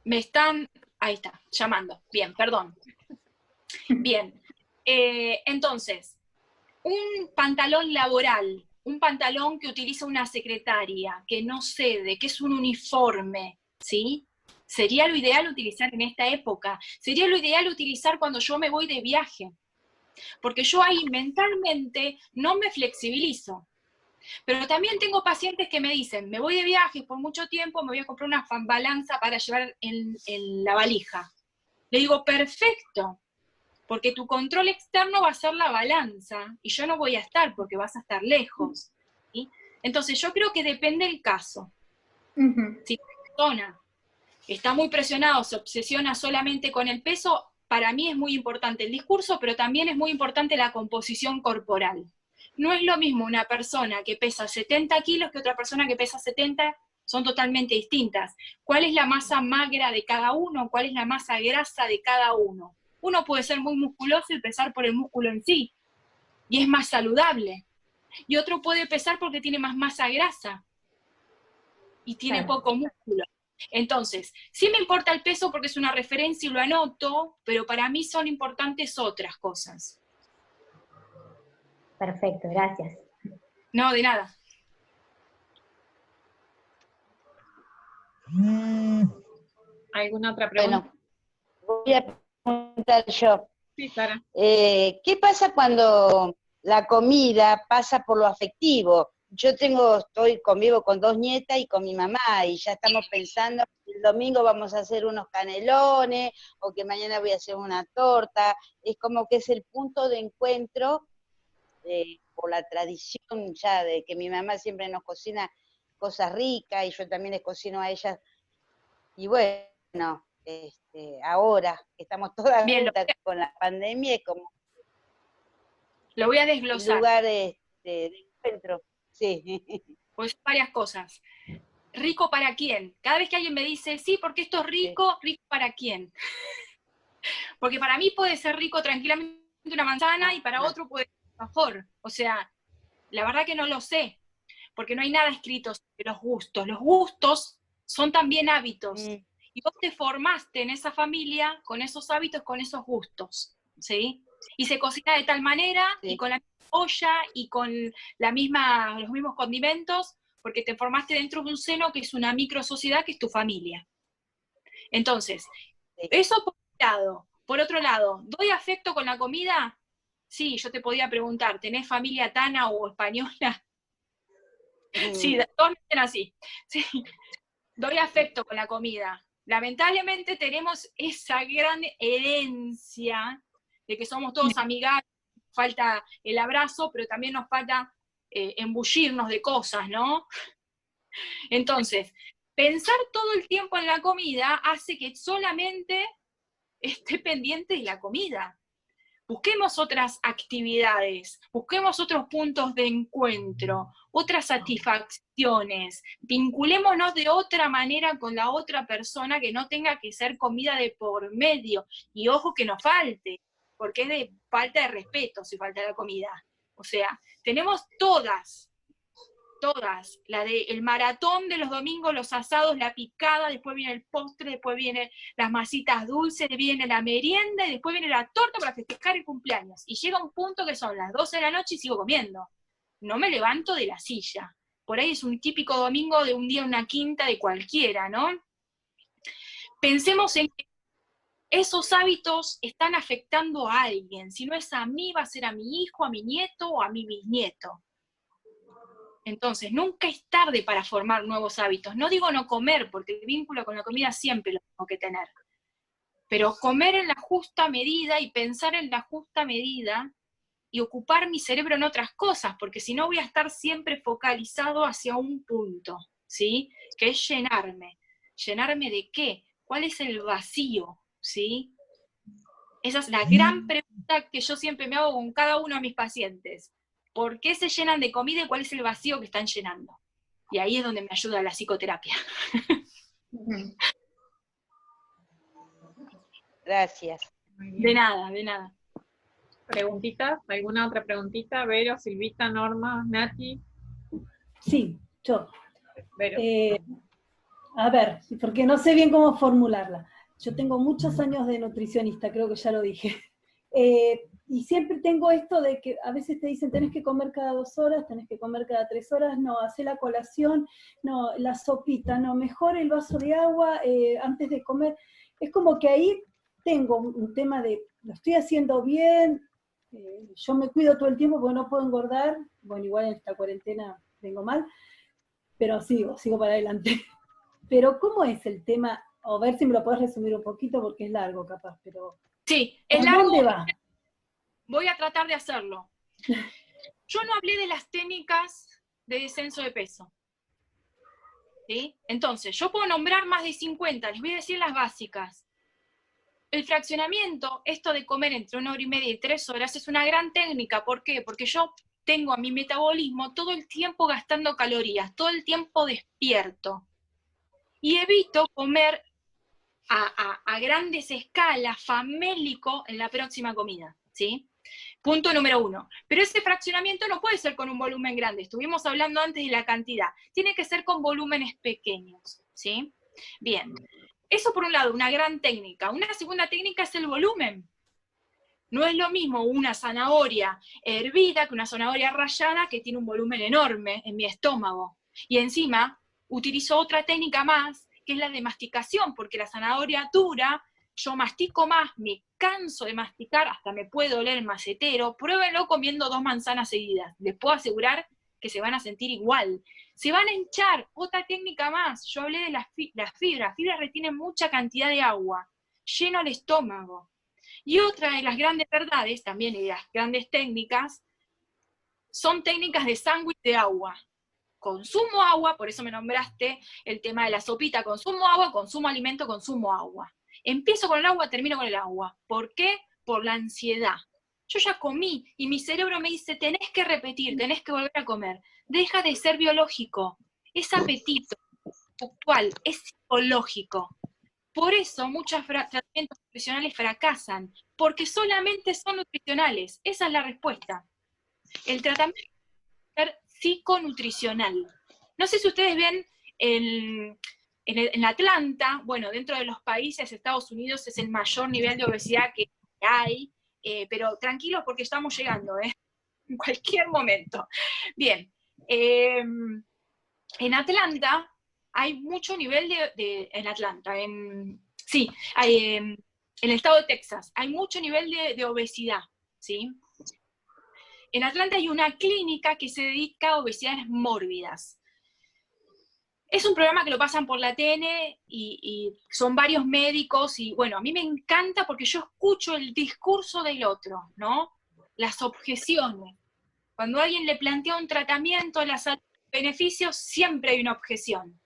me están, ahí está, llamando. Bien, perdón. Bien, entonces, un pantalón laboral, un pantalón que utiliza una secretaria, que no cede, que es un uniforme, ¿sí? Sería lo ideal utilizar en esta época. Sería lo ideal utilizar cuando yo me voy de viaje. Porque yo ahí mentalmente no me flexibilizo. Pero también tengo pacientes que me dicen, me voy de viaje por mucho tiempo, me voy a comprar una balanza para llevar en la valija. Le digo, perfecto, porque tu control externo va a ser la balanza, y yo no voy a estar porque vas a estar lejos. ¿Sí? Entonces yo creo que depende del caso. Si la persona está muy presionado, se obsesiona solamente con el peso, para mí es muy importante el discurso, pero también es muy importante la composición corporal. No es lo mismo una persona que pesa 70 kilos que otra persona que pesa 70, son totalmente distintas. ¿Cuál es la masa magra de cada uno? ¿Cuál es la masa grasa de cada uno? Uno puede ser muy musculoso y pesar por el músculo en sí, y es más saludable. Y otro puede pesar porque tiene más masa grasa y tiene poco músculo. Entonces, sí me importa el peso porque es una referencia y lo anoto, pero para mí son importantes otras cosas. Perfecto, gracias. No, de nada. ¿Alguna otra pregunta? Bueno, voy a preguntar yo. Sí, Sara. ¿Qué pasa cuando la comida pasa por lo afectivo? Yo convivo con 2 nietas y con mi mamá, y ya estamos pensando que el domingo vamos a hacer unos canelones, o que mañana voy a hacer una torta. Es como que es el punto de encuentro, por la tradición ya de que mi mamá siempre nos cocina cosas ricas, y yo también les cocino a ellas. Y bueno, ahora que estamos todas Bien, juntas con la pandemia, es como lo voy a un desglosar. lugar de encuentro. Sí. Pues varias cosas. ¿Rico para quién? Cada vez que alguien me dice, sí, porque esto es rico, ¿rico para quién? Porque para mí puede ser rico tranquilamente una manzana y para otro puede ser mejor. O sea, la verdad que no lo sé, porque no hay nada escrito sobre los gustos. Los gustos son también hábitos. Y vos te formaste en esa familia con esos hábitos, con esos gustos, ¿sí? Y se cocina de tal manera, y con la misma olla, y con los mismos condimentos, porque te formaste dentro de un seno que es una micro sociedad, que es tu familia. Entonces, eso por un lado. Por otro lado, ¿doy afecto con la comida? Sí, yo te podía preguntar, ¿tenés familia tana o española? Sí, todos me dicen así. Sí. Doy afecto con la comida. Lamentablemente tenemos esa gran herencia de que somos todos amigables, falta el abrazo, pero también nos falta embullirnos de cosas, ¿no? Entonces, pensar todo el tiempo en la comida hace que solamente esté pendiente de la comida. Busquemos otras actividades, busquemos otros puntos de encuentro, otras satisfacciones, vinculémonos de otra manera con la otra persona, que no tenga que ser comida de por medio. Y ojo que nos falte, porque es de falta de respeto si falta la comida. O sea, tenemos todas, la del maratón de los domingos, los asados, la picada, después viene el postre, después vienen las masitas dulces, viene la merienda, y después viene la torta para festejar el cumpleaños. Y llega un punto que son las 12 de la noche y sigo comiendo. No me levanto de la silla. Por ahí es un típico domingo de un día, una quinta de cualquiera, ¿no? Pensemos en que esos hábitos están afectando a alguien. Si no es a mí, va a ser a mi hijo, a mi nieto o a mi bisnieto. Entonces, nunca es tarde para formar nuevos hábitos. No digo no comer, porque el vínculo con la comida siempre lo tengo que tener. Pero comer en la justa medida y pensar en la justa medida y ocupar mi cerebro en otras cosas, porque si no voy a estar siempre focalizado hacia un punto, ¿sí? Que es llenarme. ¿Llenarme de qué? ¿Cuál es el vacío? ¿Sí? Esa es la gran pregunta que yo siempre me hago con cada uno de mis pacientes. ¿Por qué se llenan de comida y cuál es el vacío que están llenando? Y ahí es donde me ayuda la psicoterapia. Gracias. De nada, de nada. ¿Preguntitas? ¿Alguna otra preguntita? Vero, Silvita, Norma, Nati. Sí, yo. Vero. A ver, porque no sé bien cómo formularla. Yo tengo muchos años de nutricionista, creo que ya lo dije. y siempre tengo esto de que a veces te dicen tenés que comer cada 2 horas, tenés que comer cada 3 horas, no, hacé la colación, no, la sopita, no, mejor el vaso de agua antes de comer. Es como que ahí tengo un tema de, lo estoy haciendo bien, yo me cuido todo el tiempo porque no puedo engordar, bueno, igual en esta cuarentena vengo mal, pero sigo para adelante. Pero ¿cómo es el tema? A ver si me lo podés resumir un poquito porque es largo capaz, pero Sí, es ¿por largo. dónde va? Voy a tratar de hacerlo. Yo no hablé de las técnicas de descenso de peso. ¿Sí? Entonces, yo puedo nombrar más de 50, les voy a decir las básicas. El fraccionamiento, esto de comer entre 1 hora y media y 3 horas, es una gran técnica. ¿Por qué? Porque yo tengo a mi metabolismo todo el tiempo gastando calorías, todo el tiempo despierto. Y evito comer a grandes escalas, famélico, en la próxima comida, ¿sí? Punto número 1. Pero ese fraccionamiento no puede ser con un volumen grande. Estuvimos hablando antes de la cantidad. Tiene que ser con volúmenes pequeños, ¿sí? Bien. Eso por un lado, una gran técnica. Una segunda técnica es el volumen. No es lo mismo una zanahoria hervida que una zanahoria rallada que tiene un volumen enorme en mi estómago. Y encima utilizo otra técnica más, que es la de masticación, porque la zanahoria dura, yo mastico más, me canso de masticar, hasta me puede doler el macetero. Pruébenlo comiendo 2 manzanas seguidas. Les puedo asegurar que se van a sentir igual. Se van a hinchar. Otra técnica más. Yo hablé de las fibras. Las fibras retienen mucha cantidad de agua. Lleno el estómago. Y otra de las grandes verdades, también de las grandes técnicas, son técnicas de sándwich de agua. Consumo agua, por eso me nombraste el tema de la sopita. Consumo agua, consumo alimento, consumo agua. Empiezo con el agua, termino con el agua. ¿Por qué? Por la ansiedad. Yo ya comí y mi cerebro me dice, tenés que repetir, tenés que volver a comer. Deja de ser biológico. Es apetito puntual, es psicológico. Por eso muchos tratamientos nutricionales fracasan, porque solamente son nutricionales. Esa es la respuesta. El tratamiento debe ser psiconutricional. No sé si ustedes ven en Atlanta, bueno, dentro de los países, Estados Unidos es el mayor nivel de obesidad que hay, pero tranquilos porque estamos llegando, en cualquier momento. Bien, en Atlanta hay mucho nivel en Atlanta, sí, en el estado de Texas, hay mucho nivel de obesidad, ¿sí? En Atlanta hay una clínica que se dedica a obesidades mórbidas. Es un programa que lo pasan por la TN y son varios médicos y bueno, a mí me encanta porque yo escucho el discurso del otro, ¿no? Las objeciones. Cuando alguien le plantea un tratamiento, la salud, beneficios, siempre hay una objeción.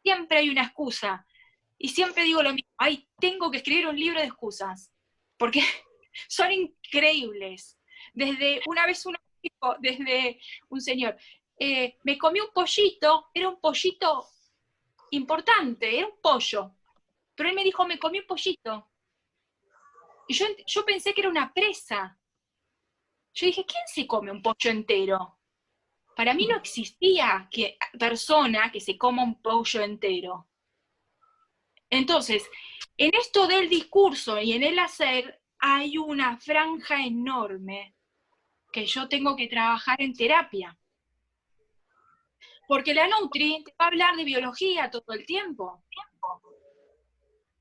Siempre hay una excusa. Y siempre digo lo mismo, ay, tengo que escribir un libro de excusas, porque son increíbles. Desde una vez uno dijo, desde un señor, me comí un pollito, era un pollito importante, era un pollo, pero él me dijo, me comí un pollito. Y yo pensé que era una presa. Yo dije, ¿quién se come un pollo entero? Para mí no existía persona que se coma un pollo entero. Entonces, en esto del discurso y en el hacer, hay una franja enorme que yo tengo que trabajar en terapia. Porque la Nutri te va a hablar de biología todo el tiempo,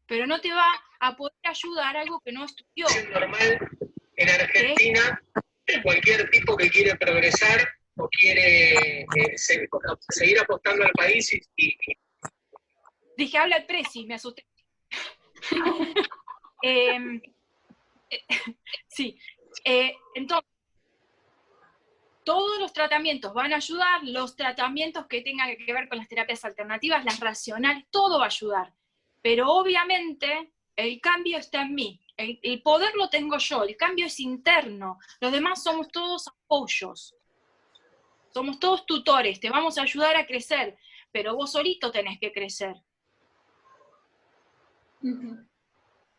pero no te va a poder ayudar algo que no estudió. Es normal en Argentina de cualquier tipo que quiere progresar o quiere seguir apostando al país y Dije, habla el presi, me asusté. Sí, entonces, todos los tratamientos van a ayudar, los tratamientos que tengan que ver con las terapias alternativas, las racionales, todo va a ayudar. Pero obviamente el cambio está en mí, el poder lo tengo yo, el cambio es interno, los demás somos todos apoyos, somos todos tutores, te vamos a ayudar a crecer, pero vos solito tenés que crecer.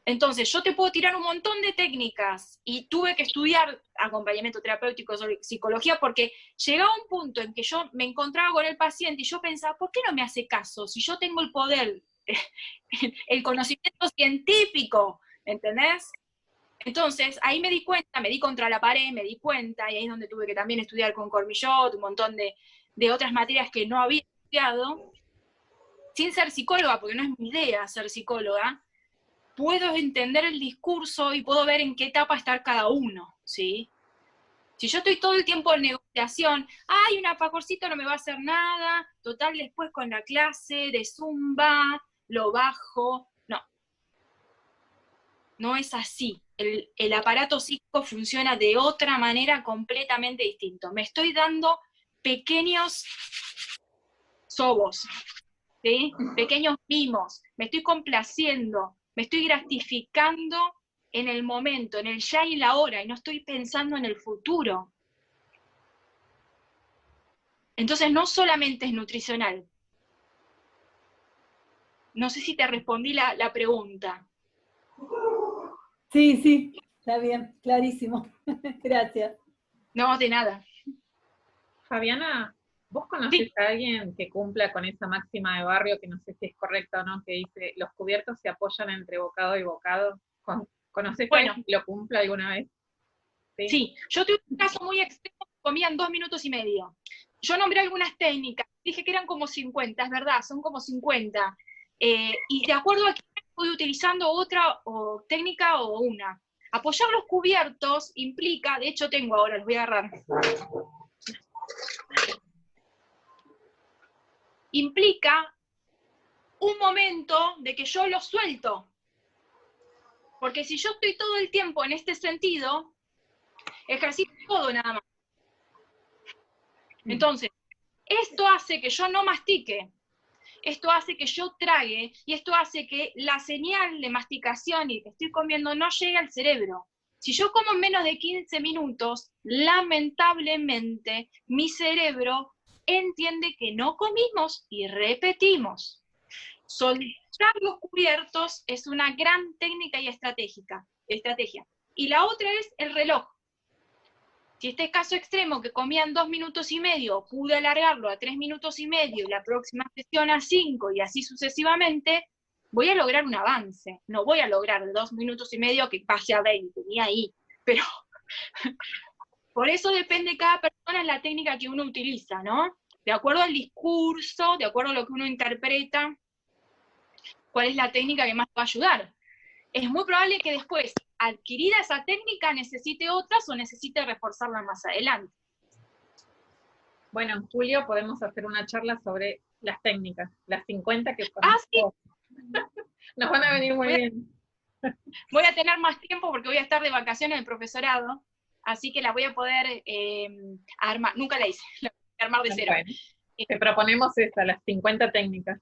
Entonces, yo te puedo tirar un montón de técnicas y tuve que estudiar acompañamiento terapéutico, psicología, porque llegaba un punto en que yo me encontraba con el paciente y yo pensaba, ¿por qué no me hace caso? Si yo tengo el poder, el conocimiento científico, ¿entendés? Entonces, ahí me di cuenta, me di contra la pared, me di cuenta, y ahí es donde tuve que también estudiar con Cormillot, un montón de otras materias que no había estudiado, sin ser psicóloga, porque no es mi idea ser psicóloga, puedo entender el discurso y puedo ver en qué etapa está cada uno, ¿sí? Si yo estoy todo el tiempo en negociación, ay, un alfajorcito no me va a hacer nada, total después con la clase de Zumba, lo bajo, no. No es así. El aparato psíquico funciona de otra manera completamente distinto. Me estoy dando pequeños sobos, ¿sí? Pequeños mimos, me estoy complaciendo, me estoy gratificando en el momento, en el ya y la hora, y no estoy pensando en el futuro. Entonces no solamente es nutricional. No sé si te respondí la pregunta. Sí, sí, está bien, clarísimo. Gracias. No, de nada. Fabiana, ¿vos conocés Sí. a alguien que cumpla con esa máxima de barrio, que no sé si es correcta o no, que dice, los cubiertos se apoyan entre bocado y bocado? ¿Conocés a Bueno, alguien que lo cumpla alguna vez? sí. Yo tuve un caso muy extremo, comían 2 minutos y medio. Yo nombré algunas técnicas, dije que eran como 50, es verdad, son como 50. Y de acuerdo a que estoy utilizando otra o técnica o una. Apoyar los cubiertos implica, de hecho tengo ahora, los voy a agarrar. Implica un momento de que yo los suelto. Porque si yo estoy todo el tiempo en este sentido, ejercito todo nada más. Entonces, esto hace que yo no mastique. Esto hace que yo trague y esto hace que la señal de masticación y que estoy comiendo no llegue al cerebro. Si yo como en menos de 15 minutos, lamentablemente mi cerebro entiende que no comimos y repetimos. Soltar los cubiertos es una gran técnica y estrategia. Y la otra es el reloj. Si este caso extremo que comían 2 minutos y medio, pude alargarlo a 3 minutos y medio, y la próxima sesión a 5, y así sucesivamente, voy a lograr un avance. No voy a lograr de 2 minutos y medio que pase a 20, ni ahí. Pero por eso depende cada persona en la técnica que uno utiliza, ¿no? De acuerdo al discurso, de acuerdo a lo que uno interpreta, cuál es la técnica que más va a ayudar. Es muy probable que después, adquirida esa técnica, necesite otras o necesite reforzarla más adelante. Bueno, en julio podemos hacer una charla sobre las técnicas, las 50 que Sí. nos van a venir muy bien. Voy a tener más tiempo porque voy a estar de vacaciones del profesorado, así que la voy a poder armar. Nunca la hice, la voy a armar de cero. Bueno, te proponemos esta, las 50 técnicas.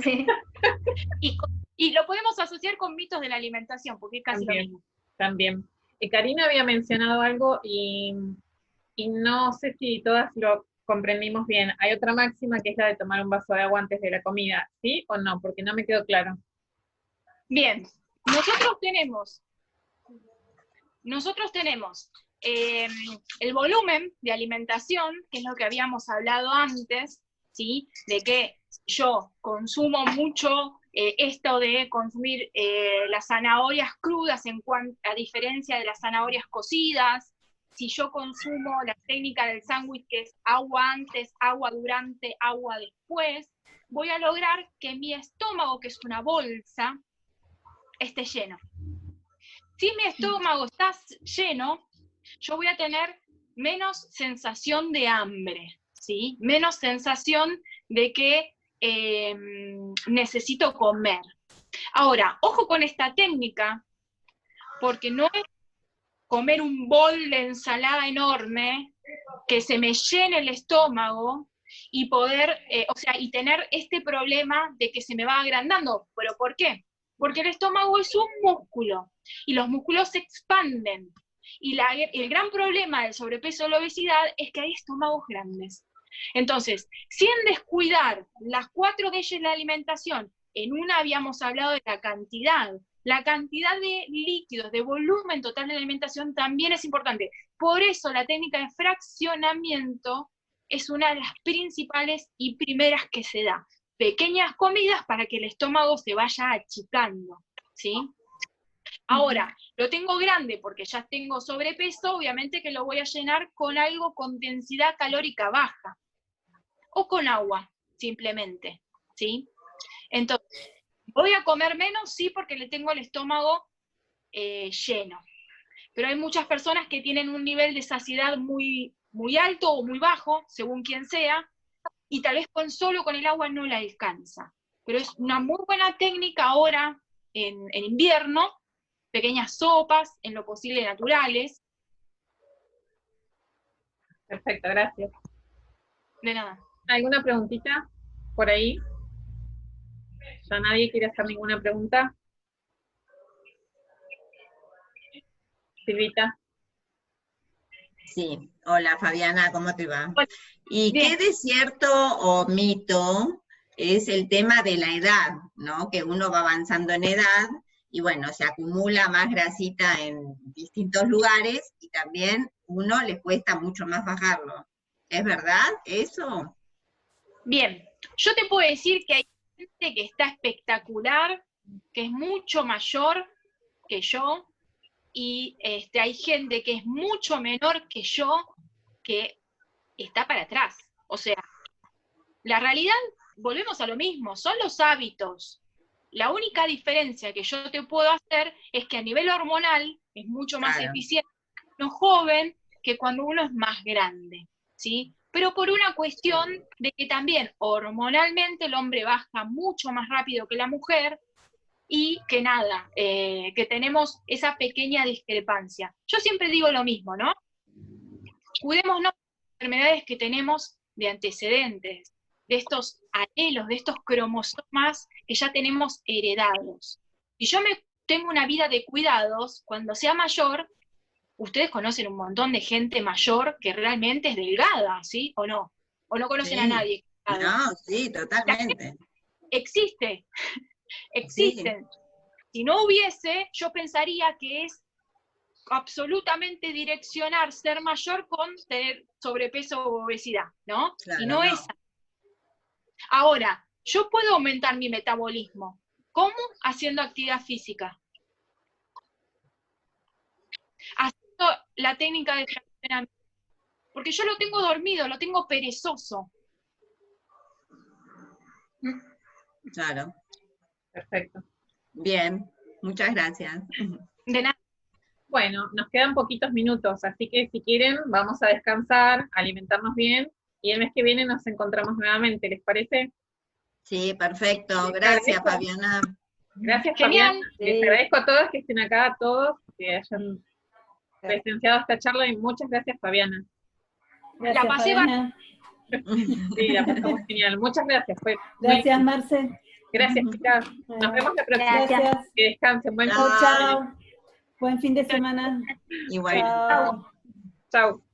Sí. Y lo podemos asociar con mitos de la alimentación, porque es casi También, lo mismo. También. Karina había mencionado algo y no sé si todas lo comprendimos bien. Hay otra máxima que es la de tomar un vaso de agua antes de la comida, ¿sí o no? Porque no me quedó claro. Bien, nosotros tenemos el volumen de alimentación, que es lo que habíamos hablado antes, ¿sí? De que yo consumo mucho esto de consumir las zanahorias crudas a diferencia de las zanahorias cocidas. Si yo consumo la técnica del sándwich, que es agua antes, agua durante, agua después, voy a lograr que mi estómago, que es una bolsa, esté lleno. Si mi estómago está lleno, yo voy a tener menos sensación de hambre, ¿sí? Menos sensación de que necesito comer. Ahora, ojo con esta técnica, porque no es comer un bol de ensalada enorme, que se me llene el estómago y poder, y tener este problema de que se me va agrandando. ¿Pero por qué? Porque el estómago es un músculo y los músculos se expanden. Y el gran problema del sobrepeso o la obesidad es que hay estómagos grandes. Entonces, sin descuidar las 4 leyes de la alimentación, en una habíamos hablado de la cantidad de líquidos, de volumen total de la alimentación también es importante. Por eso la técnica de fraccionamiento es una de las principales y primeras que se da. Pequeñas comidas para que el estómago se vaya achicando, ¿sí? Ahora, lo tengo grande porque ya tengo sobrepeso, obviamente que lo voy a llenar con algo con densidad calórica baja. O con agua, simplemente, ¿sí? Entonces, ¿voy a comer menos? Sí, porque le tengo el estómago lleno. Pero hay muchas personas que tienen un nivel de saciedad muy, muy alto o muy bajo, según quien sea, y tal vez solo con el agua no la alcanza. Pero es una muy buena técnica ahora, en invierno, pequeñas sopas, en lo posible naturales. Perfecto, gracias. De nada. ¿Alguna preguntita por ahí? ¿Ya nadie quiere hacer ninguna pregunta? Silvita. Sí, hola Fabiana, ¿cómo te va? Hola. ¿Y Bien. qué de cierto o mito es el tema de la edad, ¿no? Que uno va avanzando en edad y bueno, se acumula más grasita en distintos lugares y también uno le cuesta mucho más bajarlo. ¿Es verdad eso? Bien, yo te puedo decir que hay gente que está espectacular, que es mucho mayor que yo, y hay gente que es mucho menor que yo, que está para atrás. O sea, la realidad, volvemos a lo mismo, son los hábitos. La única diferencia que yo te puedo hacer es que a nivel hormonal es mucho más Claro. eficiente uno joven que cuando uno es más grande, ¿sí? Pero por una cuestión de que también hormonalmente el hombre baja mucho más rápido que la mujer, y que nada, que tenemos esa pequeña discrepancia. Yo siempre digo lo mismo, ¿no? Cuidémonos de las enfermedades que tenemos de antecedentes, de estos alelos, de estos cromosomas que ya tenemos heredados. Y yo tengo una vida de cuidados, cuando sea mayor, ustedes conocen un montón de gente mayor que realmente es delgada, ¿sí? ¿O no? ¿O no conocen a Sí. nadie? No, sí, totalmente. Existe, Sí. existen. Si no hubiese, yo pensaría que es absolutamente direccionar ser mayor con tener sobrepeso o obesidad, ¿no? Claro, Y no no. es. Ahora, yo puedo aumentar mi metabolismo. ¿Cómo? Haciendo actividad física. Haciendo la técnica de fraccionamiento. Porque yo lo tengo dormido, lo tengo perezoso. Claro. Perfecto. Bien, muchas gracias. De nada. Bueno, nos quedan poquitos minutos, así que si quieren, vamos a descansar, alimentarnos bien, y el mes que viene nos encontramos nuevamente, ¿les parece? Sí, perfecto. Les Gracias, agradezco. Fabiana. Gracias, Genial. Fabiana. Les agradezco a todos que estén acá, a todos que hayan presenciado esta charla, y muchas gracias, Fabiana. Gracias, La pasé Fabiana. Sí, la pasamos genial. Muchas gracias. Fue muy Gracias, lindo. Marce. Gracias, chicas. Nos vemos la próxima. Gracias. Que descansen. Buen Chao, Bye. chao. Buen fin de semana. Igual. Chao. Chau.